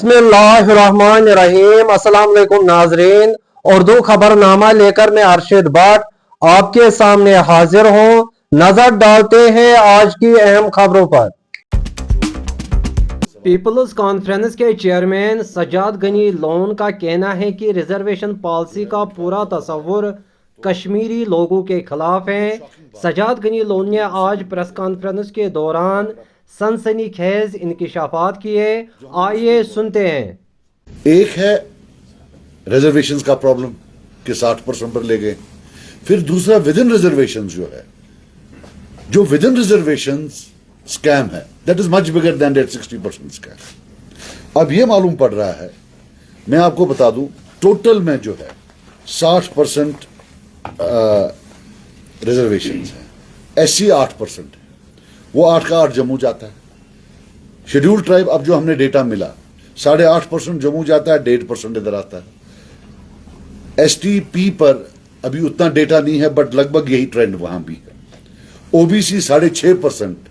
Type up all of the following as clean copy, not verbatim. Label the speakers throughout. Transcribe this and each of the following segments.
Speaker 1: बिस्मिल्लाहिर्रहमानिर्रहीम। अस्सलाम वालेकुम नाजरीन, उर्दू खबरनामा लेकर मैं अरशद भट्ट आपके सामने हाजिर हूँ। नजर डालते हैं आज की अहम खबरों पर। पीपल्स कॉन्फ्रेंस के चेयरमैन सज्जाद गनी लोन का कहना है कि रिजर्वेशन पॉलिसी का पूरा तस्वुर कश्मीरी लोगों के खिलाफ है। सज्जाद गनी लोन ने आज प्रेस कॉन्फ्रेंस के दौरान सनसनीखेज इंकिशाफात किए। आइए सुनते हैं।
Speaker 2: एक है रिजर्वेशंस का प्रॉब्लम कि 60% पर ले गए। फिर दूसरा विद इन रिजर्वेशंस जो विद इन रिजर्वेशंस स्कैम है, that is much bigger than that 60% scam. अब ये मालूम पड़ रहा है, मैं आपको बता दूं, टोटल में जो है 60% रिजर्वेशंस है, SC 8% है, वो 8 का 8 जम्मू जाता है। शेड्यूल ट्राइब, अब जो हमने डेटा मिला, 8.5% जम्मू जाता है, 1.5% इधर आता है। STP पर अभी उतना डेटा नहीं है, बट लगभग यही ट्रेंड वहां भी है। OBC 6.5%,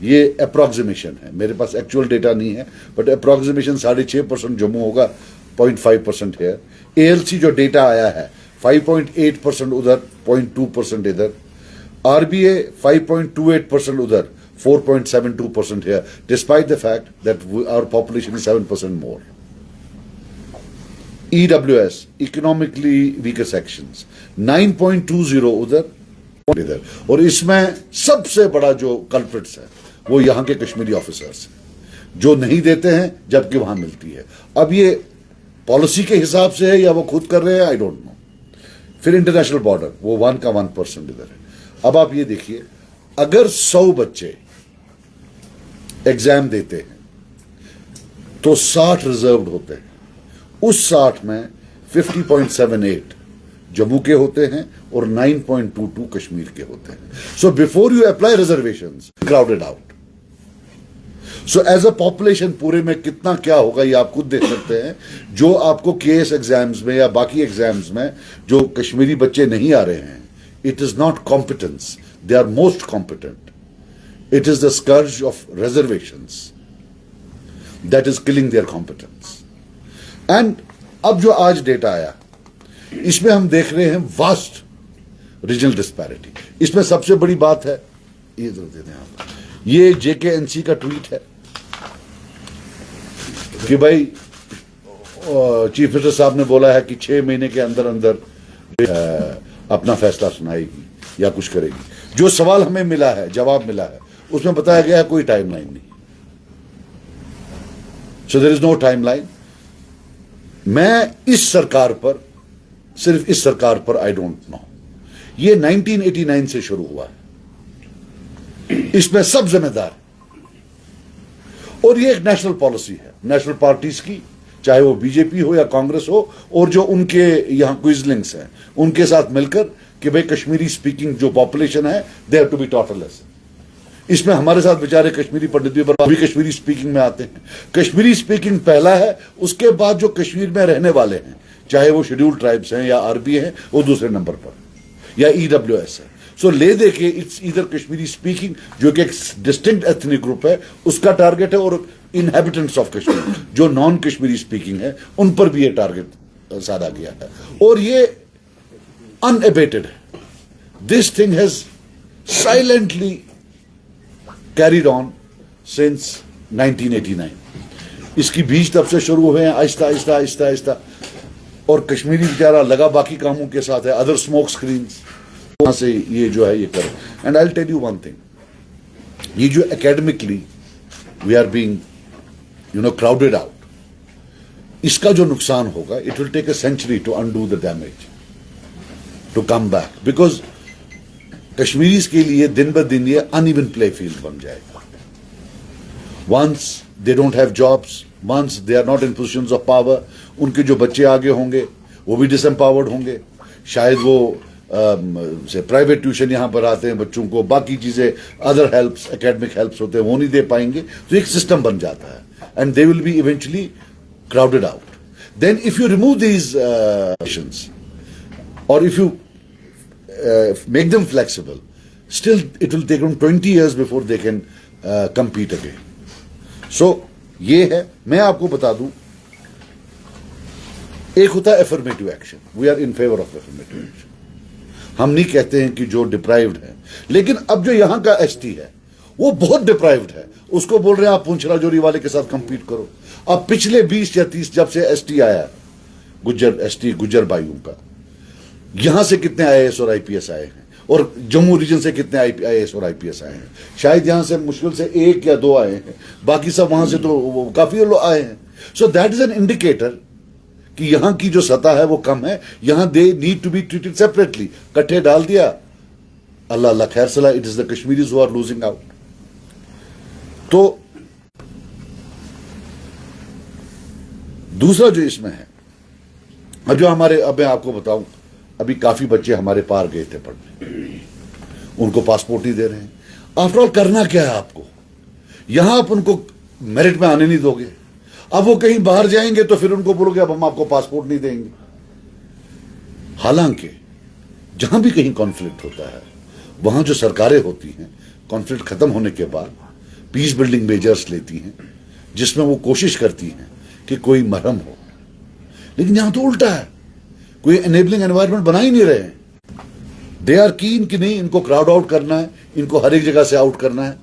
Speaker 2: ये अप्रोक्सीमेशन है, मेरे पास एक्चुअल डेटा नहीं है, बट अप्रोक्सीमेशन 6.5% जम्मू होगा, 0.5% है। ALC जो डेटा आया है 5.8% उधर, 0.2% इधर। RBA 5.28% उधर, 4.72% here, despite the fact that our population is 7% more. EWS, economically weaker sections, 9.20 उधर, इधर। और इसमें सबसे बड़ा जो कल्प्रिट्स है वो यहाँ के कश्मीरी ऑफिसर्स हैं, जो नहीं देते हैं जबकि वहां मिलती है। अब ये पॉलिसी के हिसाब से है या वो खुद कर रहे हैं, आई डोंट नो। फिर इंटरनेशनल बॉर्डर, वो 1 का 1% इधर है। अब आप ये देखिए, अगर 100 बच्चे एग्जाम देते हैं तो 60 रिजर्व्ड होते हैं। उस 60 में 50.78 जम्मू के होते हैं और 9.22 कश्मीर के होते हैं। So before you apply reservations, crowded out. So as a population पूरे में कितना क्या होगा ये आप खुद देख सकते हैं। जो आपको KS एग्जाम्स में या बाकी एग्जाम्स में जो कश्मीरी बच्चे नहीं आ रहे हैं, it is not competence, they are most competent. It is the scourge of reservations that is killing their competence. And अब जो आज डेटा आया, इसमें हम देख रहे हैं वास्ट रीजनल डिस्पैरिटी। इसमें सबसे बड़ी बात है, ये दे दें आप, ये JKNC का ट्वीट है कि भाई चीफ मिनिस्टर साहब ने बोला है कि 6 महीने के अंदर अंदर अपना फैसला सुनाएगी या कुछ करेगी। जो सवाल हमें मिला है, जवाब मिला है, उसमें बताया गया है कोई टाइमलाइन नहीं। So there is no timeline. मैं इस सरकार पर, सिर्फ इस सरकार पर आई डोंट नो, ये 1989 से शुरू हुआ है, इसमें सब जिम्मेदार है। और ये एक नेशनल पॉलिसी है, नेशनल पार्टीज की, चाहे वो BJP हो या कांग्रेस हो, और जो उनके यहां क्विजलिंग्स हैं उनके साथ मिलकर कि भाई कश्मीरी स्पीकिंग जो पॉपुलेशन है, they have to be taught a lesson. इसमें हमारे साथ बेचारे कश्मीरी पंडित भी कश्मीरी स्पीकिंग में आते हैं। कश्मीरी स्पीकिंग पहला है, उसके बाद जो कश्मीर में रहने वाले हैं, चाहे वो शेड्यूल ट्राइब्स हैं या RBA हैं, वो दूसरे नंबर पर, या EWS है। सो ले दे के इट्स इधर कश्मीरी स्पीकिंग, जो कि एक डिस्टिंक्ट एथनिक ग्रुप है, उसका टारगेट है, और इनहेबिटेंट्स ऑफ कश्मीर जो नॉन कश्मीरी स्पीकिंग है, उन पर भी ये टारगेट साधा गया है। और ये अनएबेटेड है। This thing has silently carried on since 1989। इसकी बीज तब से शुरू हुए हैं, आहिस्ता आहिस्ता आहिस्ता आहिस्ता। और कश्मीरी बेचारा लगा बाकी कामों के साथ है, अदर स्मोक स्क्रीन्स, वहां से ये जो है ये करे। And I will tell you one thing, ये जो academically we are being crowded out, इसका जो नुकसान होगा, it will take a century to undo the damage, to come back. Because Kashmiris के लिए दिन ब दिन ये अनइवन प्ले फील्ड बन जाएगा। Once they don't have jobs, once they are not in positions of power, उनके जो बच्चे आगे होंगे वो भी डिसएम्पावर्ड होंगे। शायद वो से प्राइवेट ट्यूशन यहाँ पर आते हैं बच्चों को, बाकी चीजें, अदर हेल्प्स, एकेडमिक हेल्प्स होते हैं, वो नहीं दे पाएंगे। तो एक सिस्टम बन जाता है, and they will be eventually crowded out. Then if you remove these और if you make them flexible, still it will take them 20 years before they can compete again. So ये है, मैं आपको बता दूं एक होता है affirmative action, we are in favour of affirmative action. हम नहीं कहते हैं कि जो डिप्राइव्ड है, लेकिन अब जो यहाँ का एसटी है वो बहुत डिप्राइव्ड है, उसको बोल रहे हैं आप पुंछ राजौरी वाले के साथ कंपीट करो। अब पिछले 20 या 30 जब से एसटी आया, गुज्जर एसटी गुज्जर भाइयों का, यहां से कितने आईएएस और आईपीएस आए हैं, और जम्मू रीजन से कितने आईएएस और आईपीएस आए हैं। शायद यहां से मुश्किल से 1 या 2 आए हैं, बाकी सब वहां से तो काफी लोग आए हैं। So that is an indicator कि यहां की जो सतह है वो कम है, यहां they need to be treated separately. कट्ठे डाल दिया, अल्लाह अल्लाह खैर सला, it is the Kashmiris who are losing out. तो दूसरा जो इसमें है, अब जो हमारे, अब मैं आपको बताऊं, अभी काफी बच्चे हमारे पार गए थे पढ़ने, उनको पासपोर्ट नहीं दे रहे हैं। आफ्टर ऑल करना क्या है आपको, यहां आप उनको मेरिट में आने नहीं दोगे, अब वो कहीं बाहर जाएंगे तो फिर उनको बोलोगे अब हम आपको पासपोर्ट नहीं देंगे। हालांकि जहां भी कहीं कॉन्फ्लिक्ट होता है, वहां जो सरकारें होती हैं, कॉन्फ्लिक्ट खत्म होने के बाद पीस बिल्डिंग मेजर्स लेती हैं, जिसमें वो कोशिश करती हैं कि कोई मरहम हो। लेकिन यहां तो उल्टा है, कोई एनेबलिंग एनवायरनमेंट बना ही नहीं रहे हैं। दे आर कीन कि नहीं, इनको क्राउड आउट करना है, इनको हर एक जगह से आउट करना है,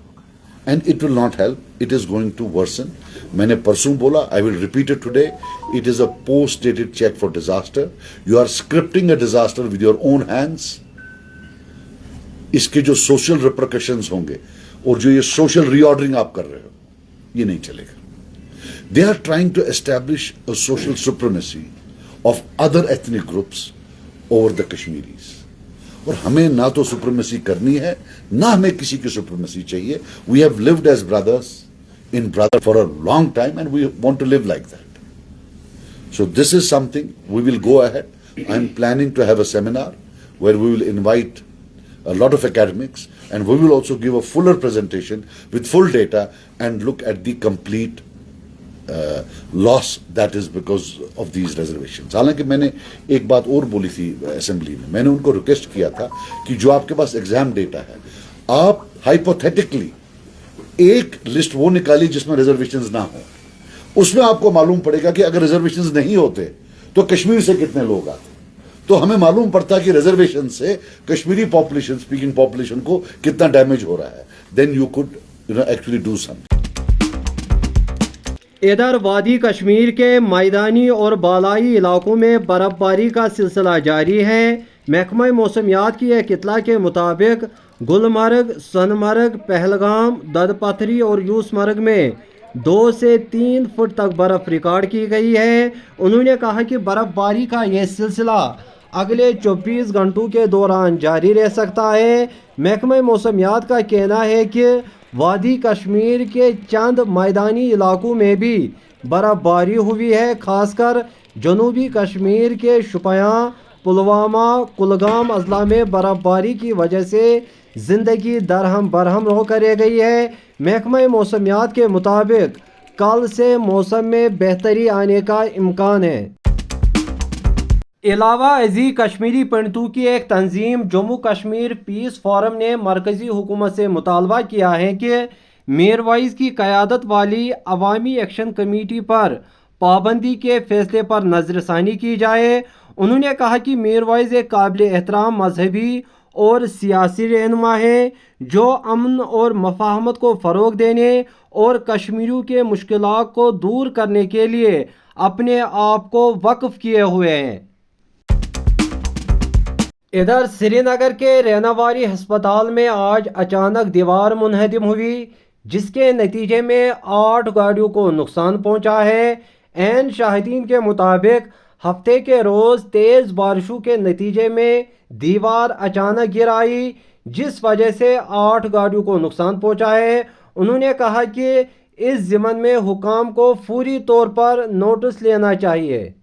Speaker 2: and it will not help, it is going to worsen. मैंने परसों बोला, I will repeat it today, it is a post dated cheque for disaster. You are scripting a disaster with your own hands. इसके जो social repercussions होंगे और जो ये social reordering आप कर रहे हो, ये नहीं चलेगा। They are trying to establish a social supremacy of other ethnic groups over the Kashmiris. और हमें ना तो सुप्रीमेसी करनी है, ना हमें किसी की सुप्रीमेसी चाहिए। We have lived as brothers in brother for a long time and we want to live like that. So this is something we will go ahead. I am planning to have a seminar where we will invite a lot of academics and we will also give a fuller presentation with full data and look at the complete loss that is because of these reservations. हालांकि मैंने एक बात और बोली थी assembly में, मैंने उनको रिक्वेस्ट किया था कि जो आपके पास एग्जाम डेटा है, आप हाइपोथेटिकली एक लिस्ट वो निकाली जिसमें रिजर्वेशंस ना हो। उसमें आपको मालूम पड़ेगा कि अगर रिजर्वेशंस नहीं होते तो कश्मीर से कितने लोग आते, तो हमें मालूम पड़ता कि रिजर्वेशन से कश्मीरी पॉपुलेशन, स्पीकिंग पॉपुलेशन को कितना डैमेज हो रहा है। Then you could actually do something.
Speaker 1: इधर वादी कश्मीर के मैदानी और बालाई इलाकों में बर्फबारी का सिलसिला जारी है। महकमा मौसमियात की एक इत्तला के मुताबिक गुलमर्ग, सोनमर्ग, पहलगाम, ददपथरी और यूसमर्ग में 2 से 3 फुट तक बर्फ़ रिकॉर्ड की गई है। उन्होंने कहा कि बर्फबारी का यह सिलसिला अगले 24 घंटों के दौरान जारी रह सकता है। महकमा मौसमियात का कहना है कि वादी कश्मीर के चंद मैदानी इलाकों में भी बर्फबारी हुई है। खासकर जनूबी कश्मीर के शुपियां, पुलवामा, कुलगाम अजला में बर्फबारी की वजह से ज़िंदगी दरहम बरहम होकर रह गई है। महकमा मौसमियात के मुताबिक कल से मौसम में बेहतरी आने का इम्कान है। अलावा अजी कश्मीरी पंडितों की एक तंजीम जम्मू कश्मीर पीस फोरम ने मरकज़ी हुकूमत से मुतालबा किया है कि मीरवाइज़ की क़यादत वाली अवामी एक्शन कमेटी पर पाबंदी के फैसले पर नज़रसानी की जाए। उन्होंने कहा कि मीरवाइज़ एक काबिल एहतराम मजहबी और सियासी रहनुमा है जो अमन और मफाहमत को फ़रोग देने और कश्मीरियों के मुश्किलात को दूर करने के लिए अपने आप को वक्फ किए हुए हैं। इधर श्रीनगर के रैनावारी अस्पताल में आज अचानक दीवार मुनहदिम हुई, जिसके नतीजे में 8 गाड़ियों को नुकसान पहुंचा है। ऐन शाहिदीन के मुताबिक हफ्ते के रोज़ तेज़ बारिशों के नतीजे में दीवार अचानक गिर आई, जिस वजह से 8 गाड़ियों को नुकसान पहुंचा है। उन्होंने कहा कि इस ज़िम्मन में हुकाम को फौरी तौर पर नोटिस लेना चाहिए।